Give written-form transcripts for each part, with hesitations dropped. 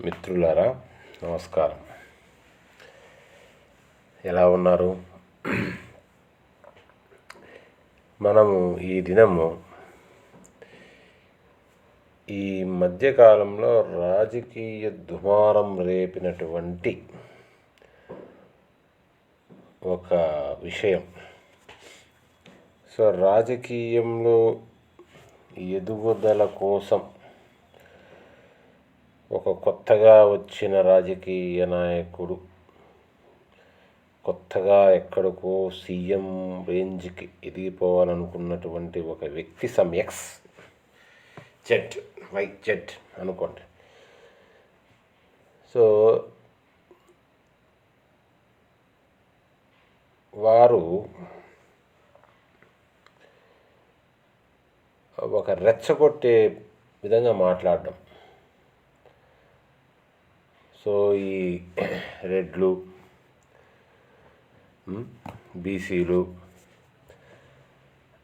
మిత్రులారా నమస్కారం. ఎలా ఉన్నారు? మనము ఈ దినము ఈ మధ్యకాలంలో రాజకీయ దుమారం రేపినటువంటి ఒక విషయం. రాజకీయంలో ఎదుగుదల కోసం ఒక కొత్తగా వచ్చిన రాజకీయ నాయకుడు కొత్తగా ఎక్కడికో సీఎం రేంజ్కి ఎదిగిపోవాలనుకున్నటువంటి ఒక వ్యక్తి ఎక్స్ జెడ్ వై జెడ్ అనుకోండి. వారు ఒక రెచ్చగొట్టే విధంగా మాట్లాడడం. ఈ రెడ్లు, బీసీలు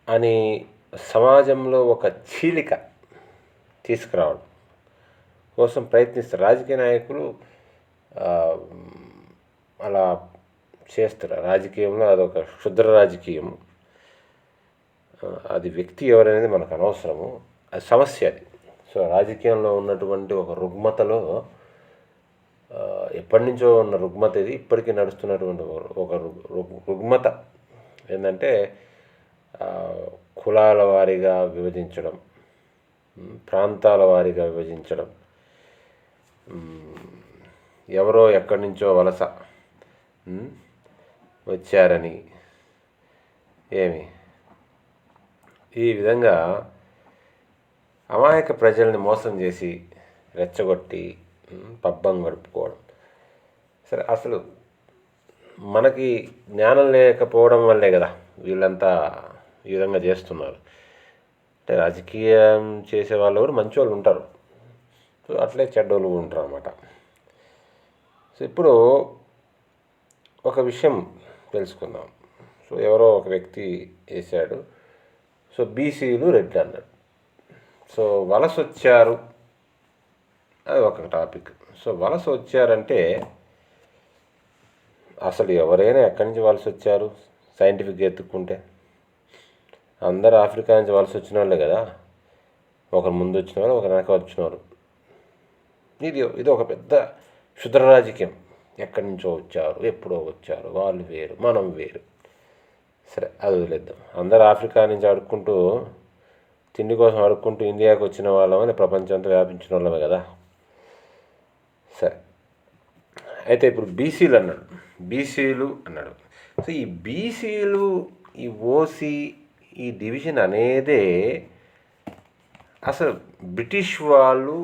అని సమాజంలో ఒక చీలిక తీసుకురావడం కోసం ప్రయత్నిస్తారు. రాజకీయ నాయకులు అలా చేస్తారు. రాజకీయంలో అదొక క్షుద్ర రాజకీయం. అది వ్యక్తి ఎవరనేది మనకు అనవసరము, అది సమస్య. అది రాజకీయంలో ఉన్నటువంటి ఒక రుగ్మతలో ఎప్పటి నుంచో ఉన్న రుగ్మత ఇది. ఇప్పటికీ నడుస్తున్నటువంటి ఒక రుగ్మత ఏంటంటే కులాల వారీగా విభజించడం, ప్రాంతాల వారీగా విభజించడం, ఎవరో ఎక్కడి నుంచో వలస వచ్చారని ఈ విధంగా అమాయక ప్రజల్ని మోసం చేసి రెచ్చగొట్టి పబ్బం గడుపుకోవడం. అసలు మనకి జ్ఞానం లేకపోవడం వల్లే కదా వీళ్ళంతా ఈ విధంగా చేస్తున్నారు. అంటే రాజకీయం చేసే వాళ్ళు కూడా మంచి వాళ్ళు ఉంటారు, అట్లే చెడ్డోళ్ళు ఉంటారు అన్నమాట. ఇప్పుడు ఒక విషయం తెలుసుకుందాం. ఎవరో ఒక వ్యక్తి వేశాడు, బీసీలు రెడ్లు అన్నాడు. వలస వచ్చారు, అది ఒక టాపిక్. వలస వచ్చారంటే అసలు ఎవరైనా ఎక్కడి నుంచి వలస వచ్చారు? సైంటిఫిక్గా ఎత్తుక్కుంటే అందరు ఆఫ్రికా నుంచి వలస వచ్చిన వాళ్ళే కదా. ఒకరు ముందు వచ్చిన వాళ్ళు, ఒకరు వెనక వచ్చిన వాళ్ళు. ఇది ఒక పెద్ద క్షుద్ర రాజకీయం. ఎక్కడి నుంచో వచ్చారు, ఎప్పుడో వచ్చారు, వాళ్ళు వేరు మనం వేరు. అది వదిలేద్దాం. అందరు ఆఫ్రికా నుంచి అడుక్కుంటూ తిండి కోసం అడుక్కుంటూ ఇండియాకి వచ్చిన వాళ్ళమని ప్రపంచంతో వ్యాపించిన వాళ్ళమే కదా. అయితే ఇప్పుడు బీసీలు అన్నాడు. ఈ బీసీలు, ఈ ఓసీ, ఈ డివిజన్ అనేదే అసలు బ్రిటిష్ వాళ్ళు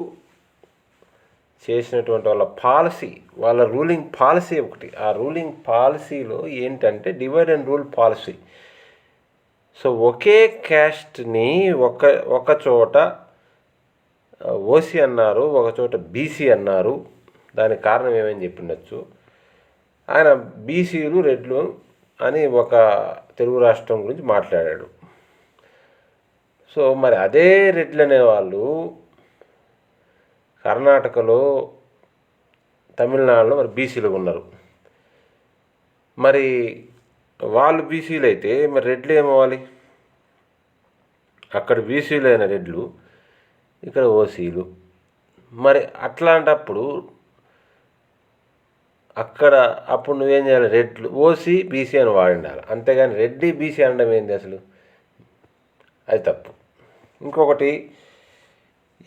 చేసినటువంటి వాళ్ళ పాలసీ, వాళ్ళ రూలింగ్ పాలసీ ఒకటి. ఆ రూలింగ్ పాలసీలో ఏంటంటే డివైడ్ అండ్ రూల్ పాలసీ. ఒకే క్యాస్ట్ని ఒక చోట ఓసీ అన్నారు, ఒక చోట బీసీ అన్నారు. దానికి కారణం ఏమని చెప్పిండొచ్చు. ఆయన బీసీలు రెడ్లు అని ఒక తెలుగు రాష్ట్రం గురించి మాట్లాడాడు. మరి అదే రెడ్లు అనేవాళ్ళు కర్ణాటకలో, తమిళనాడులో మరి బీసీలు ఉన్నారు. మరి వాళ్ళు బీసీలు అయితే మరి రెడ్లు ఏమవ్వాలి? అక్కడ బీసీలు అయిన రెడ్లు, ఇక్కడ ఓసీలు. మరి అట్లాంటప్పుడు అప్పుడు నువ్వేం చేయాలి? రెడ్లు ఓసీ బీసీ అని వాడిండాలి, అంతేగాని రెడ్డి బీసీ అనడం ఏంది అసలు? అది తప్పు. ఇంకొకటి,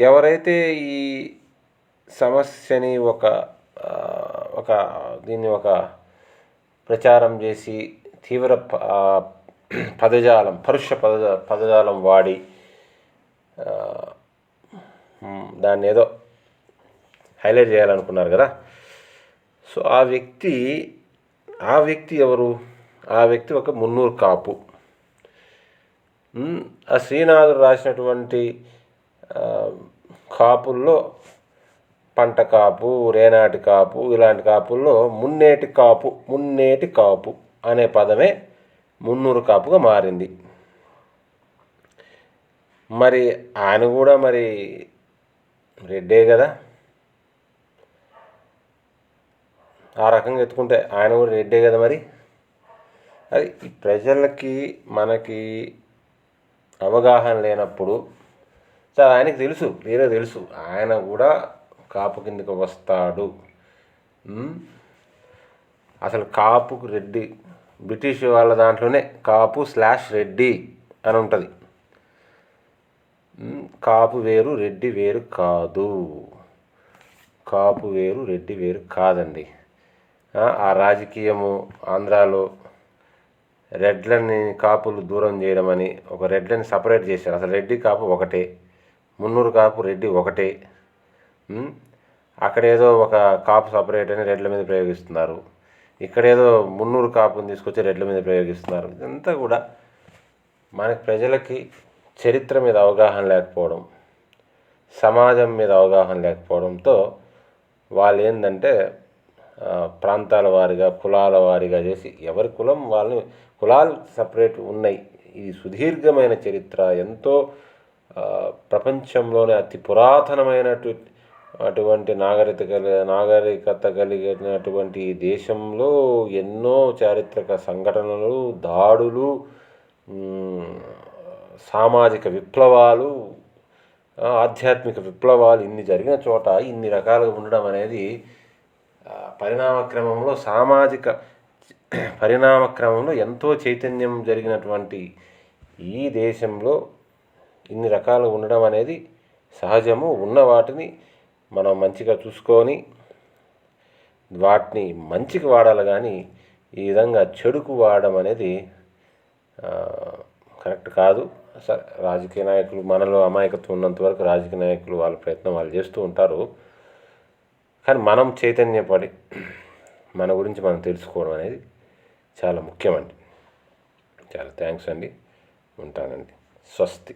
ఎవరైతే ఈ సమస్యని దీన్ని ఒక ప్రచారం చేసి తీవ్ర పరుష పదజాలం వాడి దాన్ని ఏదో హైలైట్ చేయాలనుకున్నారు కదా. ఆ వ్యక్తి ఎవరు? ఆ వ్యక్తి ఒక మున్నూరు కాపు. ఆ శ్రీనాథుడు రాసినటువంటి కాపుల్లో పంట కాపు, రేనాటి కాపు, ఇలాంటి కాపుల్లో మున్నేటి కాపు అనే పదమే మున్నూరు కాపుగా మారింది. మరి ఆయన కూడా రెడ్డే కదా. ఆ రకంగా ఎత్తుకుంటే ఆయన కూడా రెడ్డే కదా మరి. అది ఈ ప్రజలకి మనకి అవగాహన లేనప్పుడు సార్ ఆయనకి తెలుసు, వేరే తెలుసు ఆయన కూడా కాపు కిందకి వస్తాడు. అసలు కాపుకు రెడ్డి బ్రిటిష్ వాళ్ళ దాంట్లోనే కాపు/రెడ్డి అని ఉంటుంది. కాపు వేరు రెడ్డి వేరు కాదు. కాపు వేరు రెడ్డి వేరు కాదండి. ఆ రాజకీయము ఆంధ్రాలో రెడ్లని కాపులు దూరం చేయడం అని ఒక రెడ్లని సపరేట్ చేశారు. అసలు రెడ్డి కాపు ఒకటే, మున్నూరు కాపు రెడ్డి ఒకటే. అక్కడేదో ఒక కాపు సపరేట్ అని రెడ్ల మీద ప్రయోగిస్తున్నారు, ఇక్కడేదో మున్నూరు కాపుని తీసుకొచ్చి రెడ్ల మీద ప్రయోగిస్తున్నారు. ఇదంతా కూడా మనకి ప్రజలకి చరిత్ర మీద అవగాహన లేకపోవడం, సమాజం మీద అవగాహన లేకపోవడంతో వాళ్ళు ఏంటంటే ప్రాంతాల వారిగా కులాల వారిగా చేసి ఎవరి కులం వాళ్ళని, కులాలు సపరేట్ ఉన్నాయి. ఇది సుదీర్ఘమైన చరిత్ర, ఎంతో ప్రపంచంలోనే అతి పురాతనమైనటువంటి నాగరికత కలిగినటువంటి దేశంలో ఎన్నో చారిత్రక సంఘటనలు, దాడులు, సామాజిక విప్లవాలు, ఆధ్యాత్మిక విప్లవాలు ఇన్ని జరిగిన చోట ఇన్ని రకాలుగా ఉండడం అనేది సామాజిక పరిణామక్రమంలో ఎంతో చైతన్యం జరిగినటువంటి ఈ దేశంలో ఇన్ని రకాలు ఉండడం అనేది సహజము. ఉన్న వాటిని మనం మంచిగా చూసుకొని వాటిని మంచికి వాడాలి, కానీ ఈ విధంగా చెడుకు వాడడం అనేది కరెక్ట్ కాదు. సరే, రాజకీయ నాయకులు, మనలో అమాయకత్వం ఉన్నంతవరకు రాజకీయ నాయకులు వాళ్ళ ప్రయత్నం వాళ్ళు చేస్తూ ఉంటారు. కానీ మనం చైతన్యపడి మన గురించి మనం తెలుసుకోవడం అనేది చాలా ముఖ్యమండి. చాలా థ్యాంక్స్ అండి. ఉంటానండి. స్వస్తి.